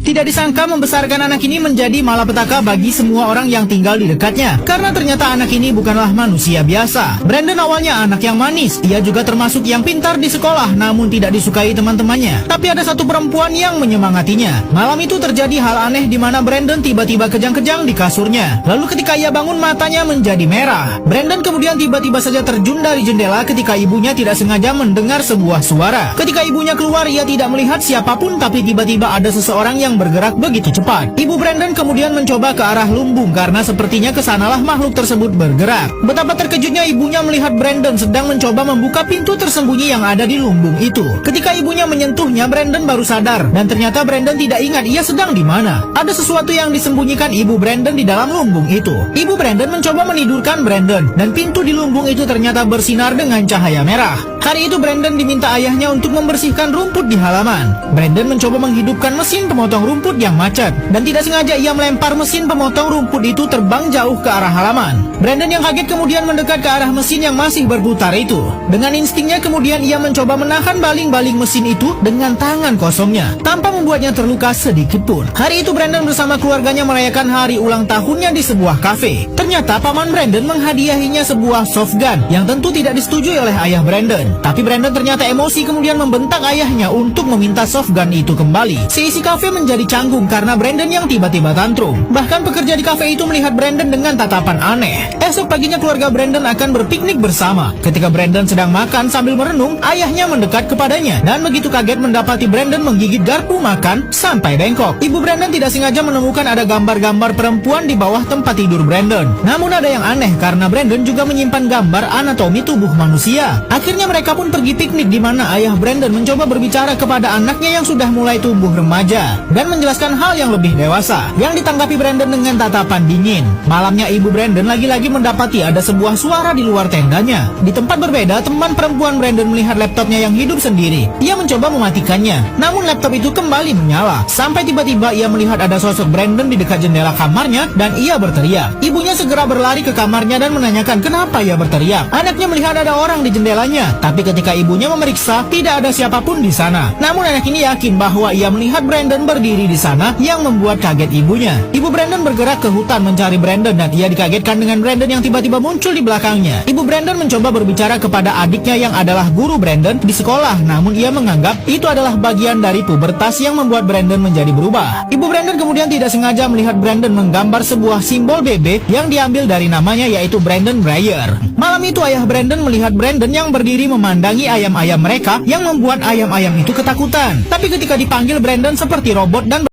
Tidak disangka membesarkan anak ini menjadi malapetaka bagi semua orang yang tinggal di dekatnya. Karena ternyata anak ini bukanlah manusia biasa. Brandon awalnya anak yang manis. Ia juga termasuk yang pintar di sekolah, namun tidak disukai teman-temannya. Tapi ada satu perempuan yang menyemangatinya. Malam itu terjadi hal aneh di mana Brandon tiba-tiba kejang-kejang di kasurnya. Lalu ketika ia bangun, matanya menjadi merah. Brandon kemudian tiba-tiba saja terjun dari jendela ketika ibunya tidak sengaja mendengar sebuah suara. Ketika ibunya keluar, ia tidak melihat siapapun, tapi tiba-tiba ada seseorang yang bergerak begitu cepat. Ibu Brandon kemudian mencoba ke arah lumbung karena sepertinya kesanalah makhluk tersebut bergerak. Betapa terkejutnya ibunya melihat Brandon sedang mencoba membuka pintu tersembunyi yang ada di lumbung itu. Ketika ibunya menyentuhnya, Brandon baru sadar dan ternyata Brandon tidak ingat ia sedang di mana. Ada sesuatu yang disembunyikan ibu Brandon di dalam lumbung itu. Ibu Brandon mencoba menidurkan Brandon dan pintu di lumbung itu ternyata bersinar dengan cahaya merah. Hari itu Brandon diminta ayahnya untuk membersihkan rumput di halaman. Brandon mencoba menghidupkan mesin pemotong rumput yang macet dan tidak sengaja ia melempar mesin pemotong rumput itu terbang jauh ke arah halaman. Brandon yang kaget kemudian mendekat ke arah mesin yang masih berputar itu. Dengan instingnya kemudian ia mencoba menahan baling-baling mesin itu dengan tangan kosongnya tanpa membuatnya terluka sedikit pun. Hari itu Brandon bersama keluarganya merayakan hari ulang tahunnya di sebuah kafe. Ternyata paman Brandon menghadiahinya sebuah soft gun yang tentu tidak disetujui oleh ayah Brandon. Tapi Brandon ternyata emosi kemudian membentak ayahnya untuk meminta soft gun itu kembali. Seisi kafe menjadi canggung karena Brandon yang tiba-tiba tantrum. Bahkan pekerja di kafe itu melihat Brandon dengan tatapan aneh. Esok paginya keluarga Brandon akan berpiknik bersama. Ketika Brandon sedang makan sambil merenung, ayahnya mendekat kepadanya dan begitu kaget mendapati Brandon menggigit garpu makan sampai bengkok. Ibu Brandon tidak sengaja menemukan ada gambar-gambar perempuan di bawah tempat tidur Brandon. Namun ada yang aneh karena Brandon juga menyimpan gambar anatomi tubuh manusia. Akhirnya mereka pun pergi piknik di mana ayah Brandon mencoba berbicara kepada anaknya yang sudah mulai tumbuh remaja dan menjelaskan hal yang lebih dewasa. Yang ditanggapi Brandon dengan tatapan dingin. Malamnya ibu Brandon lagi-lagi mendapati ada sebuah suara di luar tendanya. Di tempat berbeda, teman perempuan Brandon melihat laptopnya yang hidup sendiri. Ia mencoba mematikannya, namun laptop itu kembali menyala. Sampai tiba-tiba ia melihat ada sosok Brandon di dekat jendela kamarnya dan ia berteriak. Ibunya segera berlari ke kamarnya dan menanyakan kenapa ia berteriak. Anaknya melihat ada orang di jendelanya, tapi ketika ibunya memeriksa, tidak ada siapapun di sana. Namun anak ini yakin bahwa ia melihat Brandon berdiri di sana yang membuat kaget ibunya. Ibu Brandon bergerak ke hutan mencari Brandon dan ia dikagetkan dengan Brandon yang tiba-tiba muncul di belakangnya. Ibu Brandon mencoba berbicara kepada adiknya yang adalah guru Brandon di sekolah, namun ia menganggap itu adalah bagian dari pubertas yang membuat Brandon menjadi berubah. Ibu Brandon kemudian tidak sengaja melihat Brandon menggambar sebuah simbol BB yang diambil dari namanya, yaitu Brandon Breyer. Malam itu ayah Brandon melihat Brandon yang berdiri memandangi ayam-ayam mereka yang membuat ayam-ayam itu ketakutan. Tapi ketika dipanggil, Brandon seperti robot dan